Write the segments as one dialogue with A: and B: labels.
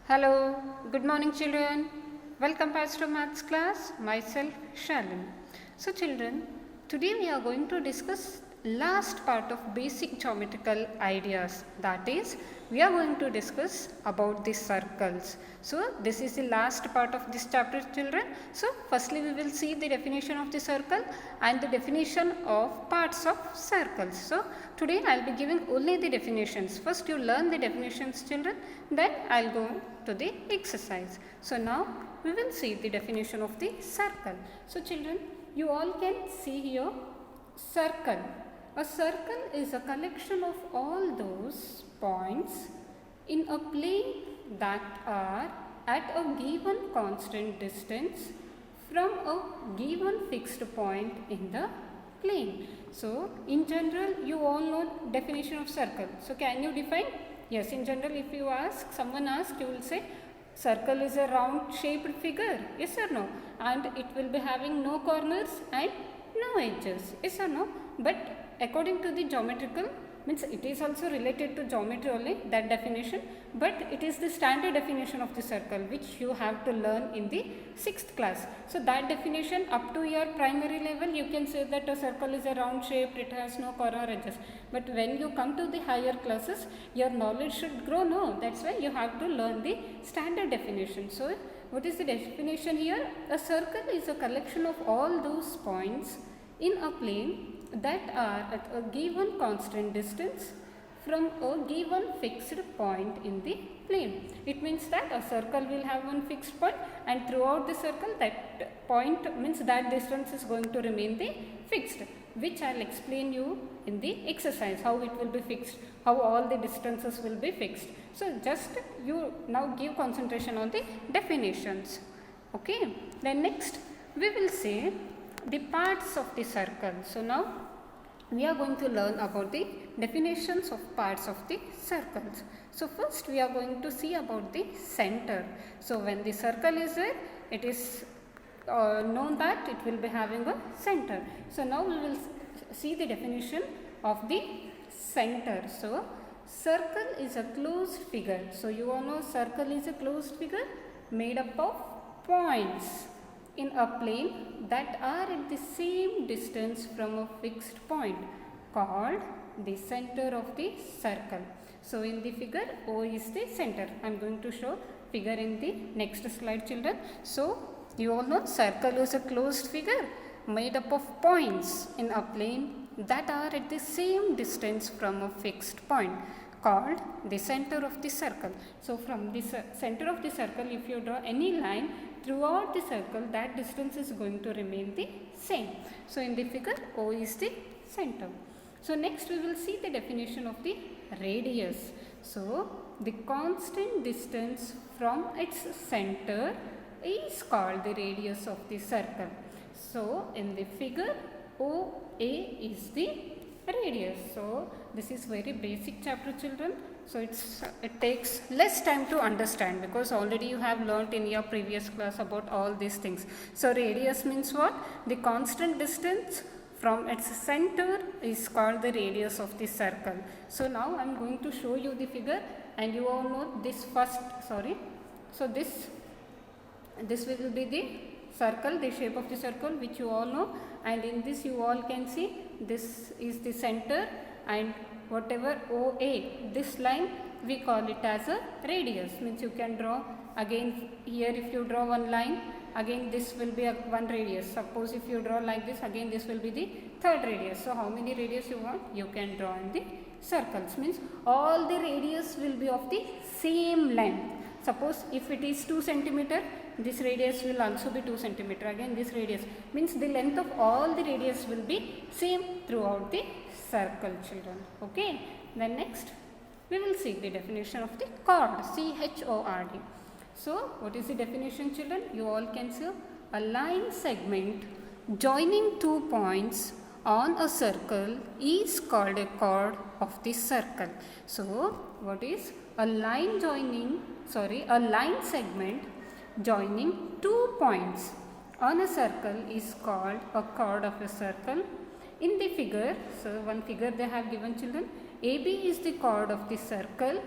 A: Hello, good morning children. Welcome back to maths class. Myself Shalin. So children, today we are going to discuss last part of basic geometrical ideas. That is, we are going to discuss about the circles. So this is the last part of this chapter children. So firstly we will see the definition of the circle and the definition of parts of circles. So today I will be giving only the definitions. First you learn the definitions children, then I will go to the exercise. So now we will see the definition of the circle. So children, you all can see here circle. A circle is a collection of all those points in a plane that are at a given constant distance from a given fixed point in the plane. So in general you all know definition of circle. So can you define? Yes, in general if you ask, someone asks, you will say circle is a round shaped figure, yes or no, and it will be having no corners and no edges, yes or no. But according to the geometrical, means it is also related to geometry only, that definition, but it is the standard definition of the circle which you have to learn in the 6th class. So that definition up to your primary level you can say that a circle is a round shape, it has no corner edges, but when you come to the higher classes your knowledge should grow, no, that's why you have to learn the standard definition. So what is the definition here? A circle is a collection of all those points in a plane that are at a given constant distance from a given fixed point in the plane. It means that a circle will have one fixed point and throughout the circle that point means that distance is going to remain the fixed, which I will explain you in the exercise how it will be fixed, how all the distances will be fixed. So just you now give concentration on the definitions. Okay, then next we will say the parts of the circle. So now we are going to learn about the definitions of parts of the circles. So first we are going to see about the center. So when the circle is there, it is known that it will be having a center. So now we will see the definition of the center. So circle is a closed figure. So you all know circle is a closed figure made up of points in a plane that are at the same distance from a fixed point called the center of the circle. So in the figure O is the center. I am going to show figure in the next slide children. So you all know circle is a closed figure made up of points in a plane that are at the same distance from a fixed point called the center of the circle. So from the center of the circle if you draw any line throughout the circle, that distance is going to remain the same. So in the figure O is the center. So next we will see the definition of the radius. So the constant distance from its center is called the radius of the circle. So in the figure OA is the radius. So this is very basic chapter children. So it takes less time to understand because already you have learnt in your previous class about all these things. So radius means what? The constant distance from its center is called the radius of the circle. So now I am going to show you the figure and you all know this first, So this will be the circle, the shape of the circle which you all know, and in this you all can see this is the center and whatever OA, this line we call it as a radius, means you can draw again here if you draw one line, again this will be one radius. Suppose if you draw like this, again this will be the third radius. So how many radius you want? You can draw in the circles, means all the radius will be of the same length. Suppose if it is 2 centimeter, this radius will also be 2 centimeter. Again this radius means the length of all the radius will be same throughout the circle children. Okay. Then next we will see the definition of the chord, CHORD. So what is the definition children? You all can see a line segment joining two points on a circle is called a chord of the circle. So what is a line segment joining two points on a circle is called a chord of a circle. In the figure, so one figure they have given children, AB is the chord of the circle,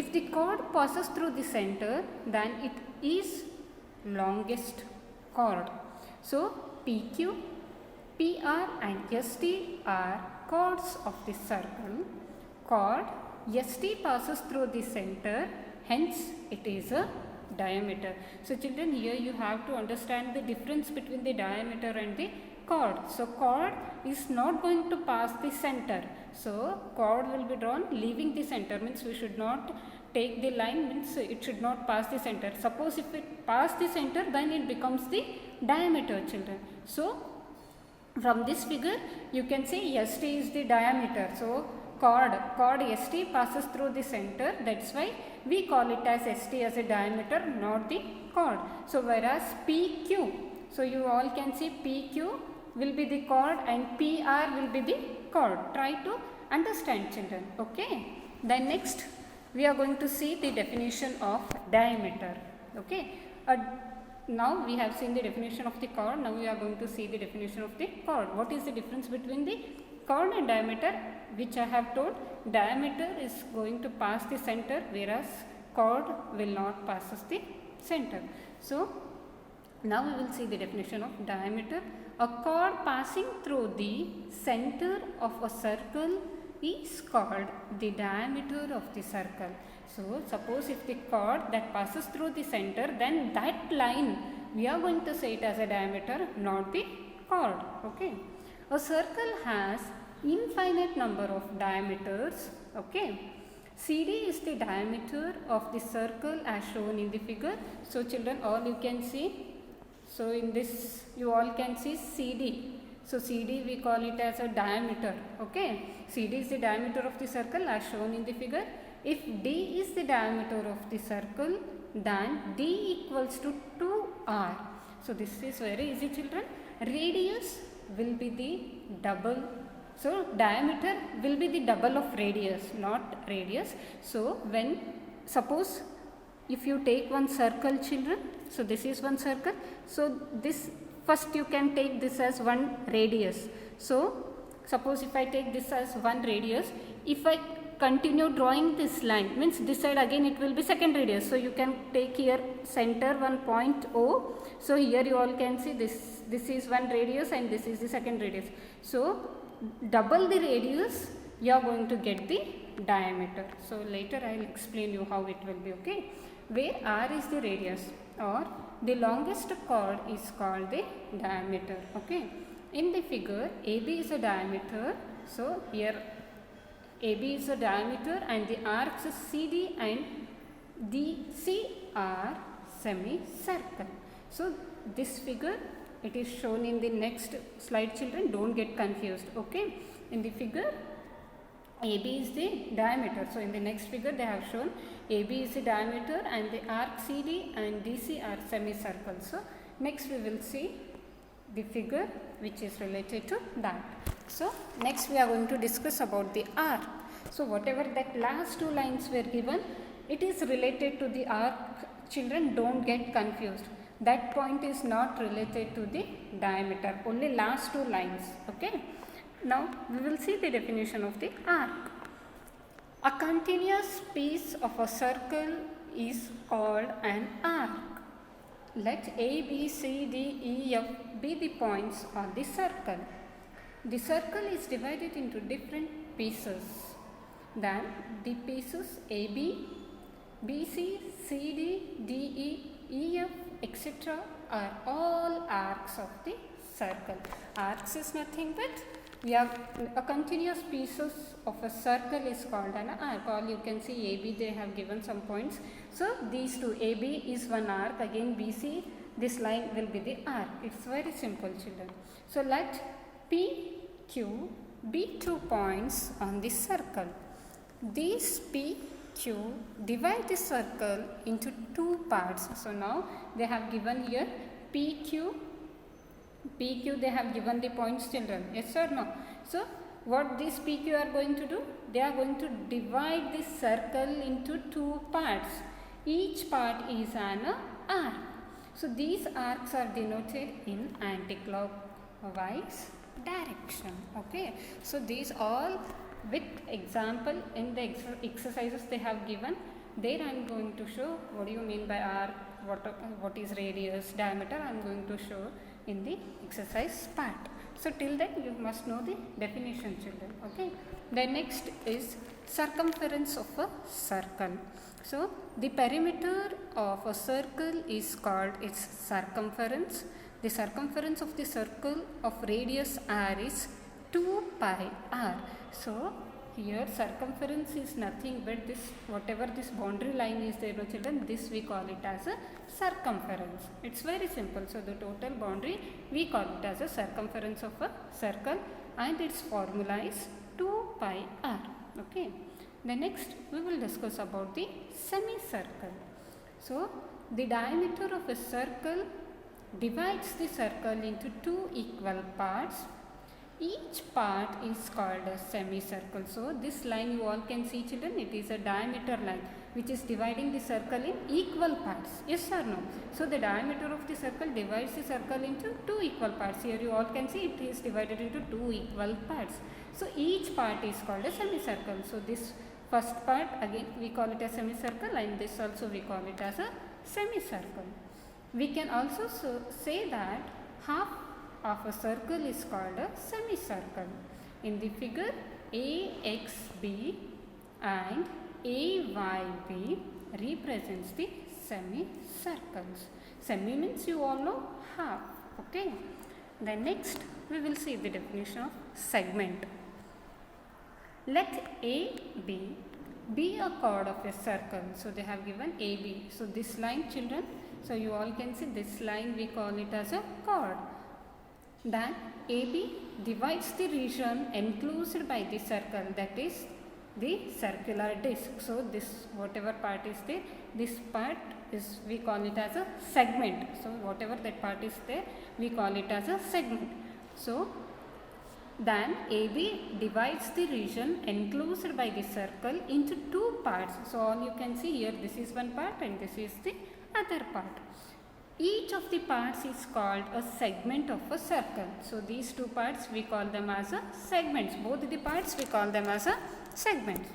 A: If the chord passes through the center, then it is longest chord. So PQ, PR and ST are chords of the circle. Chord ST passes through the center, hence it is a diameter. So children, here you have to understand the difference between the diameter and the chord. So chord is not going to pass the center. So chord will be drawn leaving the center, means we should not take the line, means it should not pass the center. Suppose if it pass the center, then it becomes the diameter, children. So from this figure you can say ST is the diameter. So chord ST passes through the center, that's why we call it as ST as a diameter, not the chord. So whereas PQ, so you all can see PQ will be the chord and PR will be the chord. Try to understand, children. Okay. Then next we are going to see the definition of diameter. Okay. Now we have seen the definition of the chord. Now we are going to see the definition of the chord. What is the difference between the chord and diameter? Which I have told, diameter is going to pass the center, whereas chord will not pass the center. So now we will see the definition of diameter. A chord passing through the center of a circle is called the diameter of the circle. So suppose if the chord that passes through the center, then that line we are going to say it as a diameter, not the chord. Okay. A circle has infinite number of diameters. Okay. CD is the diameter of the circle as shown in the figure. So children, all you can see. So in this you all can see CD. So CD we call it as a diameter. Okay. CD is the diameter of the circle as shown in the figure. If D is the diameter of the circle, then D equals to 2R. So this is very easy, children. Radius will be the double. So diameter will be the double of radius, not radius. So when suppose if you take one circle, children, so this is one circle. So this first you can take this as one radius. So suppose if I take this as one radius, if I continue drawing this line, means this side again it will be second radius. So you can take here center one point O. So here you all can see this is one radius and this is the second radius. So double the radius, you are going to get the diameter. So later I will explain you how it will be. Okay. Where R is the radius or the longest chord is called the diameter. Okay. In the figure, AB is a diameter. So here AB is a diameter and the arcs CD and DC are semicircle. So this figure, it is shown in the next slide, children. Don't get confused. Okay. In the figure, AB is the diameter. So in the next figure they have shown AB is the diameter and the arc CD and DC are semicircles. So next we will see the figure which is related to that. So next we are going to discuss about the arc. So whatever that last two lines were given, it is related to the arc. Children, don't get confused. That point is not related to the diameter, only last two lines. Okay. Now we will see the definition of the arc. A continuous piece of a circle is called an arc. Let A, B, C, D, E, F be the points on the circle. The circle is divided into different pieces. Then the pieces AB, BC, CD, DE, EF, etc. are all arcs of the circle. Arcs is nothing but we have a continuous pieces of a circle is called an arc. All you can see AB, they have given some points. So these two, AB is one arc, again BC, this line will be the arc. It's very simple, children. So let PQ be 2 points on the circle. These PQ divide the circle into 2 parts. So now they have given here PQ they have given the points, children. Yes or no? So what these PQ are going to do? They are going to divide the circle into 2 parts. Each part is an arc. So these arcs are denoted in anti-clockwise direction. Okay. So these all with example in the exercises they have given. There I am going to show what do you mean by arc, what is radius, diameter. I am going to show in the exercise part. So till then you must know the definition, children. Okay. The next is circumference of a circle. So the perimeter of a circle is called its circumference. The circumference of the circle of radius r is 2 pi r. So here circumference is nothing but this, whatever this boundary line is there, no children, this we call it as a circumference. It's very simple. So the total boundary we call it as a circumference of a circle, and its formula is 2 pi r. Okay. The next we will discuss about the semicircle. So the diameter of a circle divides the circle into two equal parts. Each part is called a semicircle. So this line you all can see, children, it is a diameter line which is dividing the circle in equal parts. Yes or no? So the diameter of the circle divides the circle into two equal parts. Here you all can see it is divided into two equal parts. So each part is called a semicircle. So this first part again we call it a semicircle, and this also we call it as a semicircle. We can also say that half of a circle is called a semicircle. In the figure, AXB and AYB represents the semicircles. Semi means you all know half. Okay. Then next we will see the definition of segment. Let AB be a chord of a circle. So they have given AB. So this line, children, so you all can see this line we call it as a chord. Then AB divides the region enclosed by the circle, that is the circular disc. So this whatever part is there, this part is we call it as a segment. So whatever that part is there, we call it as a segment. So then AB divides the region enclosed by the circle into two parts. So all you can see here, this is one part and this is the other part. Each of the parts is called a segment of a circle. So these two parts we call them as a segments. Both the parts we call them as a segments.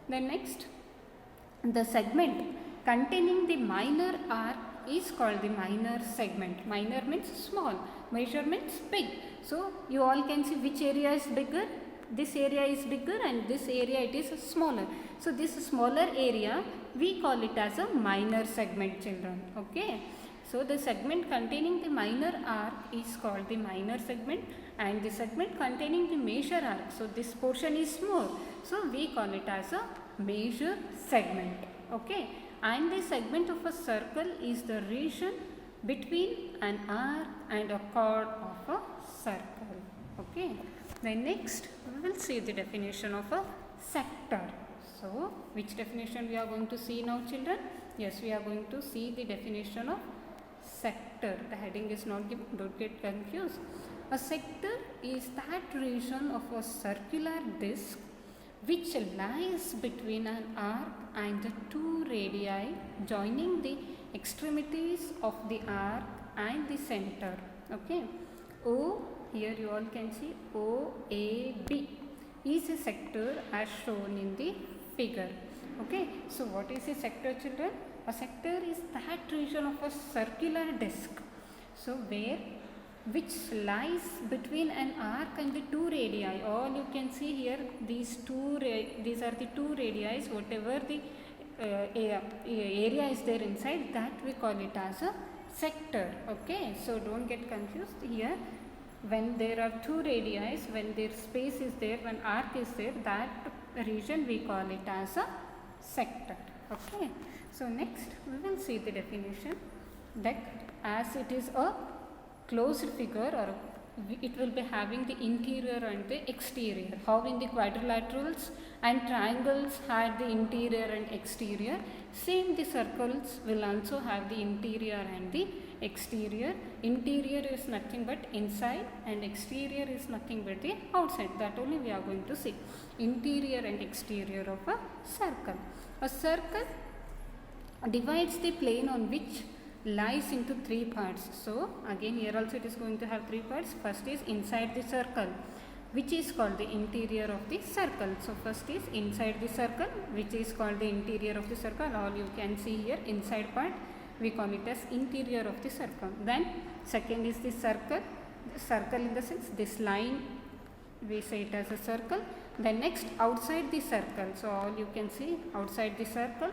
A: Then next, the segment containing the minor arc is called the minor segment. Minor means small, major means big. So you all can see which area is bigger. This area is bigger and this area it is smaller. So this smaller area we call it as a minor segment, children. Okay. So the segment containing the minor arc is called the minor segment, and the segment containing the major arc, so this portion is small, so we call it as a major segment. Okay. And the segment of a circle is the region between an arc and a chord of a circle. Okay. Then next we will see the definition of a sector. So which definition we are going to see now, children? Yes, we are going to see the definition of sector. The heading is not given, don't get confused. A sector is that region of a circular disc which lies between an arc and the two radii joining the extremities of the arc and the center. Okay. O, here you all can see OAB is a sector as shown in the figure. Okay. So what is a sector, children? A sector is that region of a circular disc, so which lies between an arc and the two radii. All you can see here, these are the two radii. Whatever the area is there inside, that we call it as a sector. Okay, so don't get confused here. When there are two radii, when their space is there, when arc is there, that region we call it as a sector. Okay. So next we will see the definition that as it is a closed figure, or it will be having the interior and the exterior. How in the quadrilaterals and triangles had the interior and exterior, same the circles will also have the interior and the exterior. Interior is nothing but inside and exterior is nothing but the outside. That only we are going to see. Interior and exterior of a circle. A circle divides the plane on which lies into three parts. So again here also it is going to have three parts. First is inside the circle. which is called the interior of the circle. So first is inside the circle, which is called the interior of the circle. All you can see here, inside part we call it as interior of the circle. Then second is the circle. The circle in the sense this line we say it as a circle. Then next outside the circle, so all you can see outside the circle,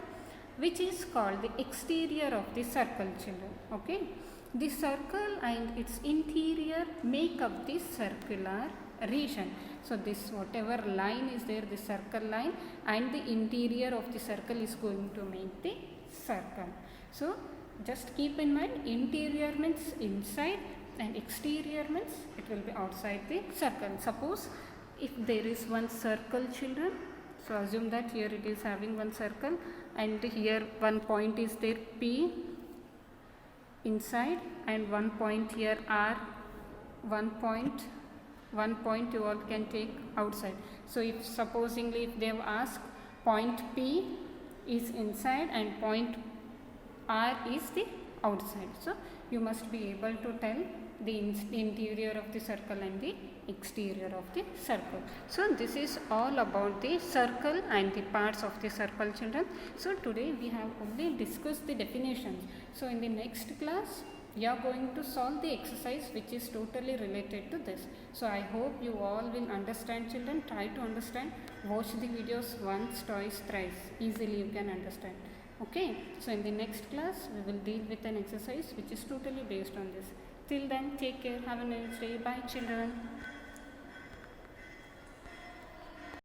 A: which is called the exterior of the circle, children. Okay, the circle and its interior make up the circular region. So this whatever line is there, the circle line, and the interior of the circle is going to make the circle. So just keep in mind, interior means inside and exterior means it will be outside the circle. Suppose if there is one circle, children, so assume that here it is having one circle and here one point is there P inside and one point here R, one point you all can take outside. So if supposingly if they have asked point P is inside and point R is the outside, so you must be able to tell the interior of the circle and the exterior of the circle. So this is all about the circle and the parts of the circle, children. So today we have only discussed the definitions. So in the next class we are going to solve the exercise which is totally related to this. So I hope you all will understand, children. Try to understand, watch the videos once, twice, thrice, easily you can understand. Okay, so in the next class we will deal with an exercise which is totally based on this. Till then, take care, have a nice day, bye children.